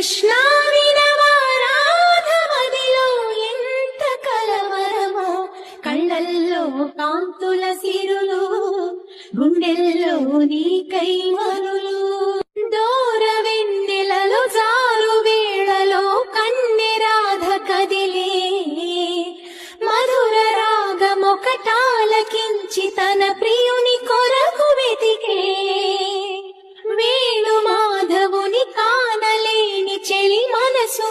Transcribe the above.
కృష్ణ వినవారాధమదిలో ఎంత కలవరమో, కళ్ళల్లో కాంతుల సిరులు, గుండెల్లో నీకై మరులు. దూర వెన్నెలలో జారు వేళలో కన్నెరాధ కదిలే, మధుర రాగమొకటాలకించి తన ప్రియుని కొరకు వెతికే. వేణు మాధవుని కానలేని చెలి మనసు